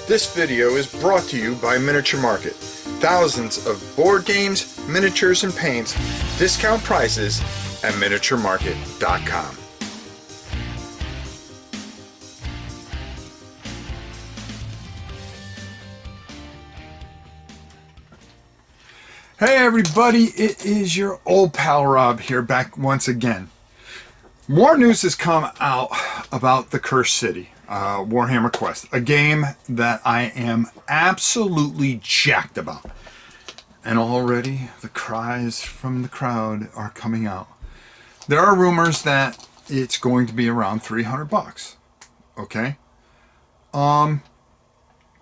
This video is brought to you by Miniature Market. Thousands of board games, miniatures, and paints, discount prices at miniaturemarket.com. Hey everybody, it is your old pal Rob here, back once again. More news has come out about the Cursed City, Warhammer Quest, a game that I am absolutely jacked about. And already the cries from the crowd are coming out. There are rumors that it's going to be around $300. Okay?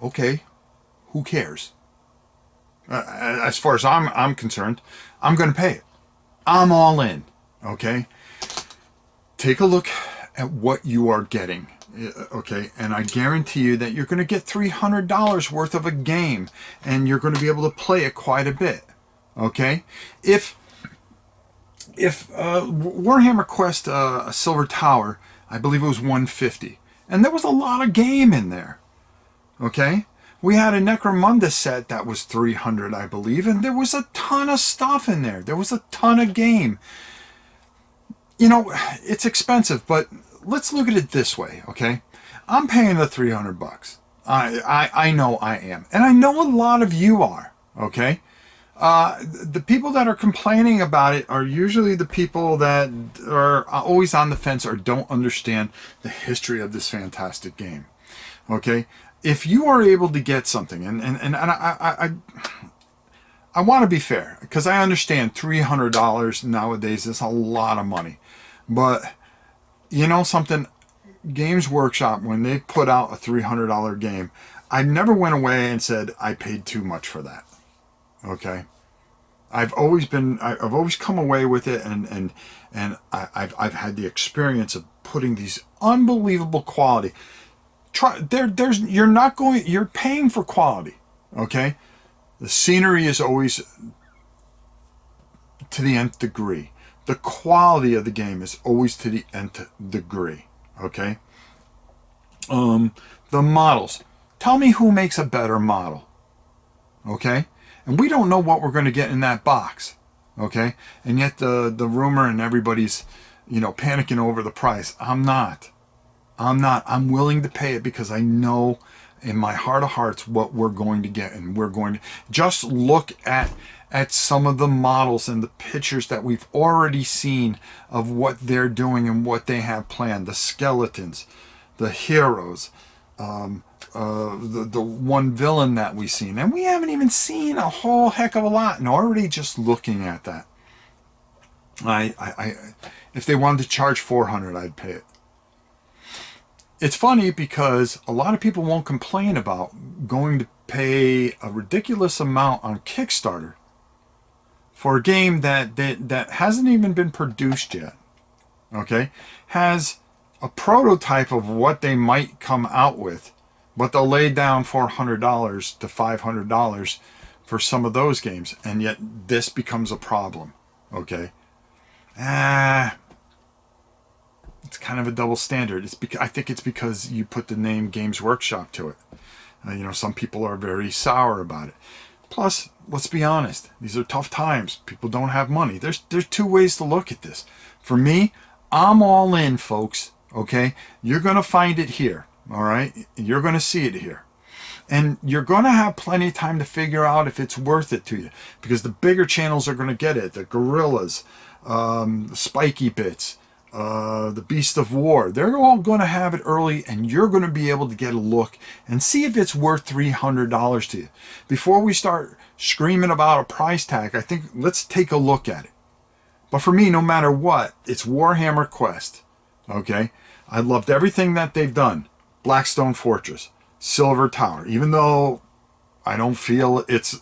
Okay. Who cares? As far as I'm concerned, I'm going to pay it. I'm all in. Okay? Take a look at what you are getting. Okay? And I guarantee you that you're going to get $300 worth of a game, and you're going to be able to play it quite a bit. Okay? If Warhammer Quest, a Silver Tower, I believe it was $150, and there was a lot of game in there. Okay? We had a Necromunda set that was $300, I believe, and there was a ton of stuff in there. There was a ton of game. You know, it's expensive, but let's look at it this way, okay? I'm paying the $300. I know I am, and I know a lot of you are, okay? The people that are complaining about it are usually the people that are always on the fence or don't understand the history of this fantastic game, okay? If you are able to get something, and I want to be fair, because I understand $300 nowadays is a lot of money. But, you know something, Games Workshop, when they put out a $300 game, I never went away and said I paid too much for that. Okay? I've always come away with it, and I've had the experience of putting these unbelievable quality. You're paying for quality, okay? The scenery is always to the nth degree. The quality of the game is always to the nth degree, okay? The models. Tell me who makes a better model, okay? And we don't know what we're going to get in that box, okay? And yet the rumor and everybody's, panicking over the price. I'm not. I'm willing to pay it because I know in my heart of hearts what we're going to get, and we're going to just look at some of the models and the pictures that we've already seen of what they're doing and what they have planned. The skeletons, the heroes, the one villain that we've seen, and we haven't even seen a whole heck of a lot. And already just looking at that, if they wanted to charge $400, I'd pay it. It's funny because a lot of people won't complain about going to pay a ridiculous amount on Kickstarter for a game that hasn't even been produced yet. Okay? Has a prototype of what they might come out with, but they'll lay down $400 to $500 for some of those games, and yet this becomes a problem. Okay? It's kind of a double standard. I think it's because you put the name Games Workshop to it. Some people are very sour about it. Plus, let's be honest, these are tough times. People don't have money. There's two ways to look at this. For me, I'm all in, folks. Okay? You're going to find it here. All right? You're going to see it here. And you're going to have plenty of time to figure out if it's worth it to you. Because the bigger channels are going to get it. The Gorillas, the Spiky Bits, the Beast of War, they're all going to have it early, and you're going to be able to get a look and see if it's worth $300 to you. Before we start screaming about a price tag, I think let's take a look at it. But for me, no matter what, it's Warhammer Quest. Okay? I loved everything that they've done. Blackstone Fortress, Silver Tower, even though I don't feel it's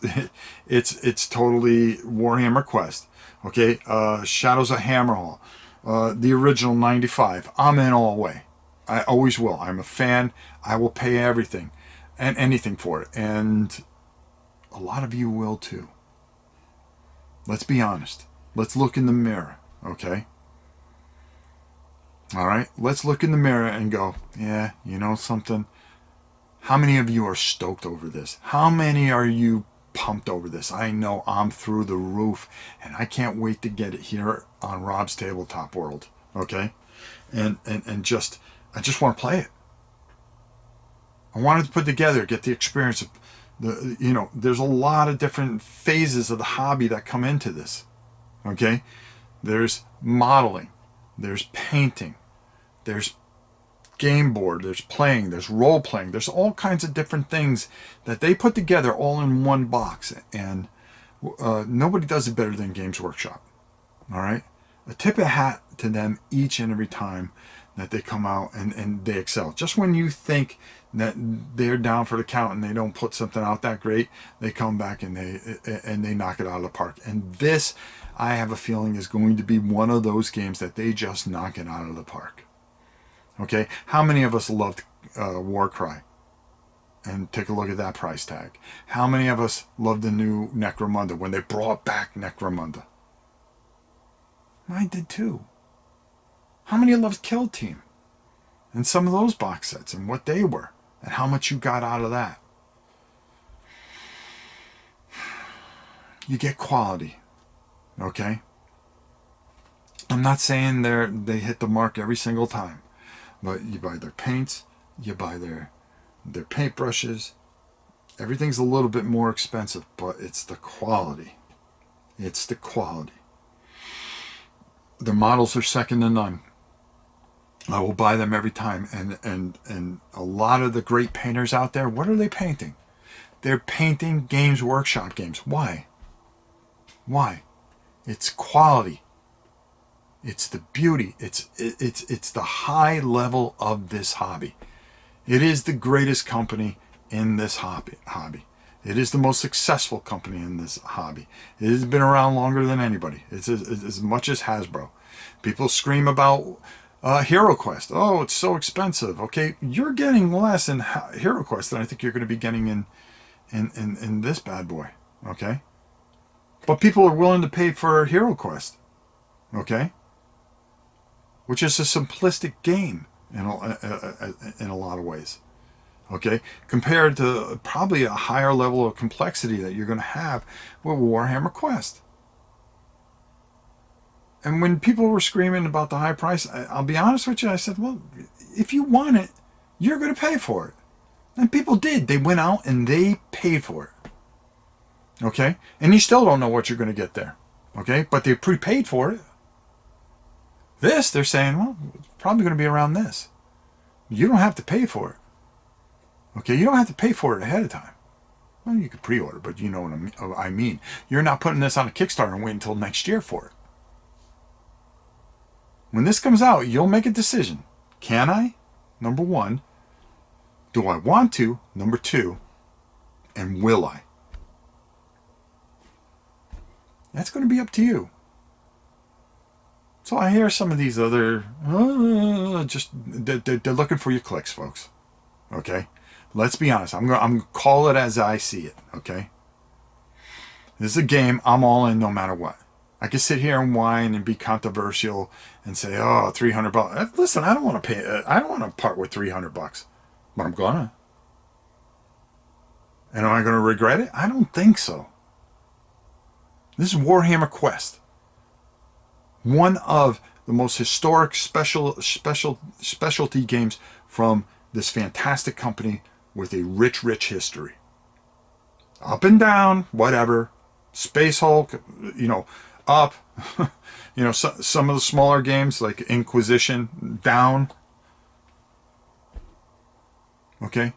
totally Warhammer Quest. Okay? Shadows of Hammerhall. The original 95. I'm in all the way. I always will. I'm a fan. I will pay everything and anything for it. And a lot of you will too. Let's be honest. Let's look in the mirror, okay? All right? Let's look in the mirror and go, yeah, you know something? How many of you are stoked over this? How many are you pumped over this? I know I'm through the roof, and I can't wait to get it here on Rob's Tabletop World. Okay, and just I just want to play it. I wanted to put together, get the experience of the, there's a lot of different phases of the hobby that come into this. Okay, there's modeling, there's painting, there's game board, there's playing, there's role playing, there's all kinds of different things that they put together all in one box, and nobody does it better than Games Workshop. All right, a tip of hat to them each and every time that they come out and they excel. Just when you think that they're down for the count and they don't put something out that great, they come back and they knock it out of the park. And this, I have a feeling, is going to be one of those games that they just knock it out of the park. Okay, how many of us loved Warcry? And take a look at that price tag. How many of us loved the new Necromunda when they brought back Necromunda? I did too. How many loved Kill Team? And some of those box sets and what they were and how much you got out of that. You get quality. Okay? I'm not saying they hit the mark every single time. But you buy their paints, you buy their paintbrushes. Everything's a little bit more expensive, but it's the quality. It's the quality. The models are second to none. I will buy them every time. And a lot of the great painters out there, what are they painting? They're painting Games Workshop games. Why? Why? It's quality. It's the beauty. It's the high level of this hobby. It is the greatest company in this hobby. It is the most successful company in this hobby. It has been around longer than anybody. It's as much as Hasbro. People scream about Hero Quest. Oh, it's so expensive. Okay, you're getting less in Hero Quest than I think you're going to be getting in this bad boy. Okay, but people are willing to pay for Hero Quest. Okay, which is a simplistic game in a lot of ways. Okay, compared to probably a higher level of complexity that you're going to have with Warhammer Quest. And when people were screaming about the high price, I'll be honest with you, I said, well, if you want it, you're going to pay for it. And people did. They went out and they paid for it. Okay? And you still don't know what you're going to get there. Okay? But they prepaid for it. This, they're saying, well, it's probably going to be around this. You don't have to pay for it. Okay? You don't have to pay for it ahead of time. Well, you could pre-order, but you know what I mean. You're not putting this on a Kickstarter and waiting until next year for it. When this comes out, you'll make a decision. Can I? Number one. Do I want to? Number two. And will I? That's going to be up to you. So I hear some of these other, they're looking for your clicks, folks. Okay? Let's be honest. I'm going to call it as I see it. Okay? This is a game I'm all in no matter what. I can sit here and whine and be controversial and say, oh, $300. Listen, I don't want to pay. I don't want to part with $300, but I'm gonna. And am I going to regret it? I don't think so. This is Warhammer Quest, one of the most historic specialty games from this fantastic company with a rich history. Up and down, whatever. Space Hulk, up. Some of the smaller games like Inquisition, down. Okay?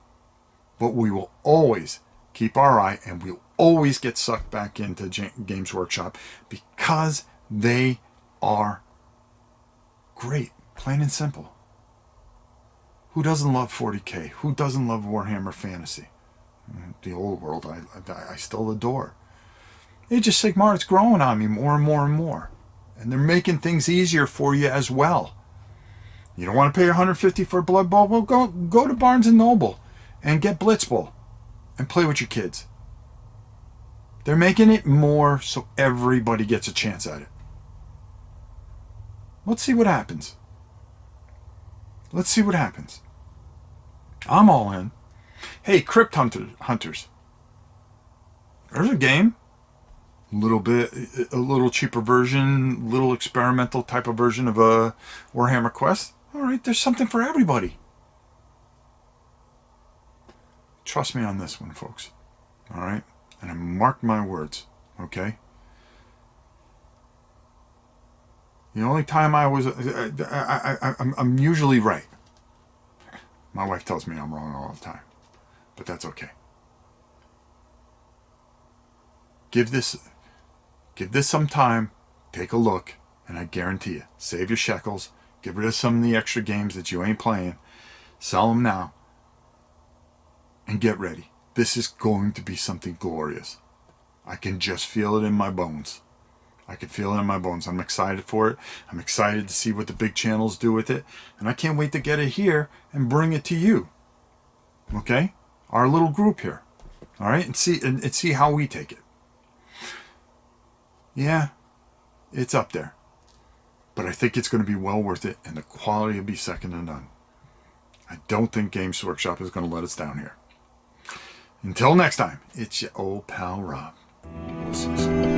But we will always keep our eye, and we'll always get sucked back into Games Workshop because they are great, plain and simple. Who doesn't love 40K? Who doesn't love Warhammer Fantasy? The old world I still adore. Age of Sigmar, it's growing on me more and more and more. And they're making things easier for you as well. You don't want to pay $150 for Blood Bowl? Well, go to Barnes & Noble and get Blitz Bowl and play with your kids. They're making it more so everybody gets a chance at it. Let's see what happens. Let's see what happens. I'm all in. Hey, Crypt Hunters. There's a game. A little cheaper version, little experimental type of version of a Warhammer Quest. All right, there's something for everybody. Trust me on this one, folks. All right, and I mark my words. Okay. The only time I was, I'm usually right. My wife tells me I'm wrong all the time, but that's okay. Give this some time, take a look, and I guarantee you, save your shekels, get rid of some of the extra games that you ain't playing, sell them now, and get ready. This is going to be something glorious. I can just feel it in my bones. I can feel it in my bones. I'm excited for it. I'm excited to see what the big channels do with it, and I can't wait to get it here and bring it to you. Okay? Our little group here. All right? And see how we take it. Yeah, it's up there. But I think it's going to be well worth it, and the quality will be second to none. I don't think Games Workshop is going to let us down here. Until next time, it's your old pal Rob. We'll see you soon.